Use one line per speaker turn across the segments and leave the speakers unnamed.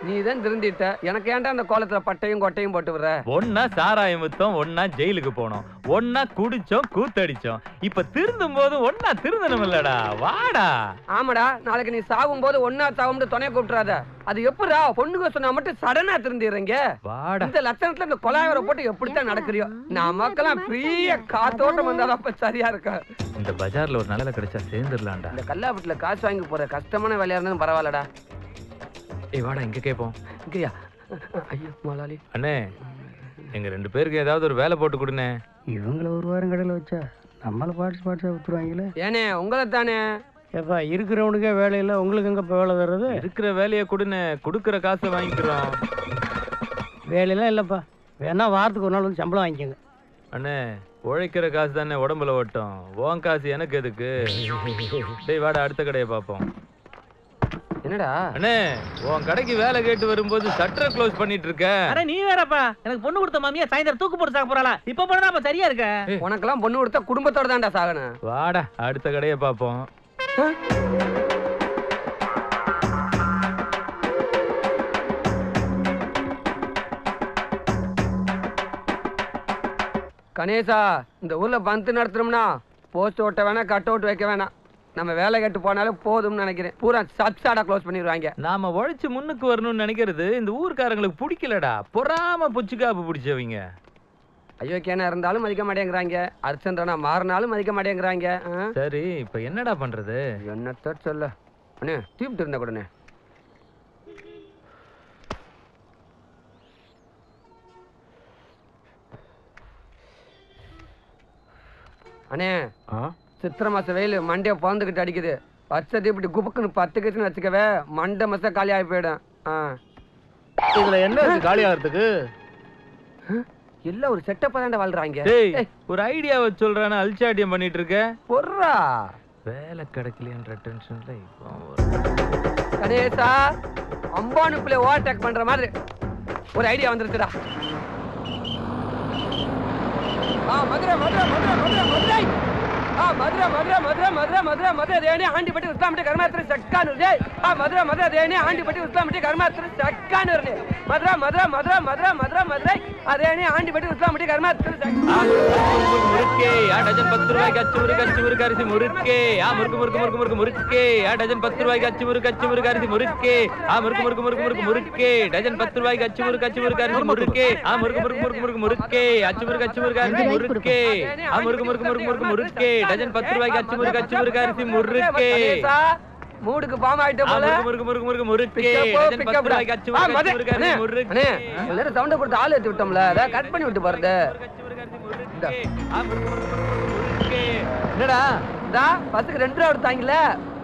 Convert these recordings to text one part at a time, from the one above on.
நீ தான் திருந்திட்ட. எனக்கு ஏன்டா அந்த கோலத்துல பட்டையும் கொட்டையும் போட்டு விடுற?
ஒன்னா சாராயம் வித்தோம், ஒன்னா ஜெயிலுக்கு போனோம், ஒன்னா குடிச்சோம், கூத்தடிச்சோம். இப்ப திருந்தும் போது ஒன்னா திருந்தணும் இல்லடா. வாடா.
ஆமாடா, நாளைக்கு நீ சாகும் போது ஒன்னா சாகும்னு துணைய கூப்பிட்டுறாத. அது எப்படா பொண்ணுங்க சொன்னா மட்டும் சடனா திருந்திடுறீங்க?
வாடா.
இந்த லட்சணத்துல இந்த கொலாயவரை போட்டு எப்படித்தான் நடக்கிறியோ? நமக்கெல்லாம் ஃப்ரீயா காத்தோட்டம் வந்தாதான் அப்ப சரியா இருக்கா.
இந்த பஜார்ல ஒரு நல்ல கிடைச்சா சேர்ந்துடலாம்டா.
இந்த கல்லாப்பட்டுல காசு வாங்கி போற கஷ்டமான வேலையா இருந்தாலும் பரவாயில்லடா.
ஏய் வாடா, இங்க கேப்போம்.
இங்கயா? ஐயோ முதலாளி.
அண்ணே, எங்க 2 பேருக்கு ஏதாவது ஒரு வேலை போட்டு கொடுனே.
இவங்கள ஒரு வாரம் கடையில் வச்சா நம்மளை பாட்டு வித்துருவாங்களே.
ஏனே உங்களை தானே?
ஏப்பா இருக்கிறவனுக்கே வேலை இல்லை, உங்களுக்கு எங்கே இப்போ வேலை தர்றது?
இருக்கிற வேலையை கொடுனே, கொடுக்குற காசை வாங்கிக்கிறோம்.
வேலையெல்லாம் இல்லைப்பா, வேணா வாரத்துக்கு ஒரு நாள் வந்து சம்பளம் வாங்கிக்கோங்க.
அண்ணே, உழைக்கிற காசு தானே உடம்புல ஓட்டும். உன் காசு எனக்கு எதுக்கு? டேய் வாடா, அடுத்த கடையை பார்ப்போம்.
என்னடா
அண்ணே, உன் கடைக்கு வேலை கேட்டு வரும்போது ஷட்டர் க்ளோஸ் பண்ணிட்டு இருக்க.
அட நீ வேறப்பா, எனக்கு பொண்ணு கொடுத்த மாமியா சாயந்தரம் தூக்கு போட்டு சாக போறாளா? இப்ப போனா அப்ப சரியா இருக்க.
உனக்கெல்லாம் பொண்ணு கொடுத்தா குடும்பத்தோட தான்டா சாகணும்.
வாடா, அடுத்த கடையை பார்ப்போம்.
கணேசா, இந்த ஊர்ல பந்து நடத்துறோம்னா போஸ்ட் ஓட்ட வேணாம், கட் அவுட் வைக்க வேணாம். நம்ம வேலை கேட்டு போனாலே போதும்னு நினைக்கிறேன். பூரா சப்சாடா க்ளோஸ் பண்ணிடுவாங்க.
நாம உழைச்சு முன்னுக்கு வரணும்னு நினைக்கிறது இந்த ஊர்க்காரங்களுக்கு பிடிக்கலடா. பொறாம புச்சுக்காப்பு பிடிச்சவங்க.
அயோக்கியனா இருந்தாலும் மதிக்க மாட்டேங்கிறாங்க, அர்ச்சந்திரனா மாறினாலும் மதிக்க மாட்டேங்கிறாங்க.
சரி, இப்ப என்னடா பண்றது?
என்னத்த சொல்ல அண்ணே, தீப்ட்டு இருந்த கூடனே. அண்ணே, சித்திரை மாச வெயில் மண்டைய பிறந்துக்கிட்டு அடிக்குது. பச்சை தீப்பிட்டு குப்புக்குன்னு 10 கிச்சுன்னு வச்சுக்கவே மண்டை மச காலி ஆகி போயிடும்.
இதுல என்ன காலி ஆகிறதுக்கு?
எல்லாம் ஒரு செட்டப்பா தாண்ட வாழ்றாங்க.
ஒரு ஐடியாவை சொல்றானே, அல்சாட்டியம் பண்ணிட்டு இருக்க.
பொர்ரா
வேலை கிடைக்கலையன்ற டென்ஷன்ல
கணேசா, அம்பானுக்குள்ளே ஓவர்டேக் பண்ற மாதிரி ஒரு ஐடியா வந்துருச்சுடா. மதுரை மதுரை மதுரை மதுரை மதுரை மதுரை மதுரை மதுரை மதுரை மதுரை மதுரை தேனி ஆண்டிப்பட்டி உஸ்லாமிட்டி கர்மாத்திரி சக்கானூர். மதுரை மதுரை தேனி ஆண்டிப்பட்டி உஸ்லாமிட்டி கர்மாத்திரி சக்கானூர். மதுரை மதுரை மதுரை மதுரை மதுரை மதுரை அதேனி ஆண்டிப்பட்டி உஸ்லாமிட்டி கர்மாத்திரி
முறுக்கே. டஜன் 10 ரூபாய்க்கு அச்சு முறுக்கு அரிசி முறுக்கே. முறுக்கு முறுக்கு முறுக்கு முறுக்கு முறுக்கே. டஜன் 10 ரூபாய்க்கு அச்சு முறுக்கு அரிசி முறுக்கே. முறுக்கு முறுக்கு முறுக்கு முறுக்கு முறுக்கே. டஜன் 10 ரூபாய்க்கு அச்சு முறுக்கு அரிசி முறுக்கே. முறுக்கு முறுக்கு முறுக்கு முறுக்கு முறுக்கே. அச்சு முறுக்கு அரிசி முறுக்கே. முறுக்கு முறுக்கு முறுக்கு முறுக்கு முறுக்கே. டஜன் 10 ரூபாய்க்கு அச்சு முறுக்கு அரிசி முறுக்கே.
மூடுக்கு பாம் ஆயிட்ட போல.
முறுக்கு முறுக்கு முறுக்கு முறுக்கே. டஜன் 10 ரூபாய்க்கு அச்சு முறுக்கு அரிசி முறுக்கே.
அண்ணே, எல்லாரும் சவுண்ட் கொடுத்து ஆள் ஏத்தி விட்டோம்ல, அத கட் பண்ணி விட்டு பாருங்க. என்னடா டா, பஸ்ஸுக்கு 2 ரூபா எடுத்தாங்கல.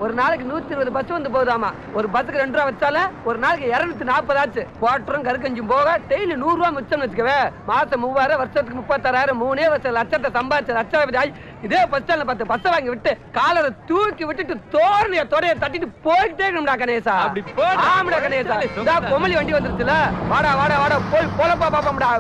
ஒரு நாளைக்கு 120 பஸ் வந்து போகுதாமா. ஒரு பஸ்ஸுக்கு 2 ரூபா வச்சால ஒரு நாளைக்கு 240 ஆச்சு. குவாட்டரும் கருக்கஞ்சும் போக டெய்லி 100 ரூபா மிச்சம்னு வச்சுக்கவே. மாசம் 3000, வருஷத்துக்கு 36,000. 3 வருஷம் லட்சத்தை சம்பாதிச்ச லட்சாதிபதி. இதே பஸ் ஸ்டாண்ட்ல 10 பஸ்ஸை வாங்கி விட்டு காலரை தூக்கி விட்டுட்டு தோரணைய தொடைய தட்டிட்டு போயிட்டே இருக்கணும்டா கணேசா.
அப்படி போடா.
ஆமாடா கணேசா, கொமலி வண்டி வந்துருச்சுல. வாடா வாடா வாடா, போய் பொழப்பா பாப்போம்டா.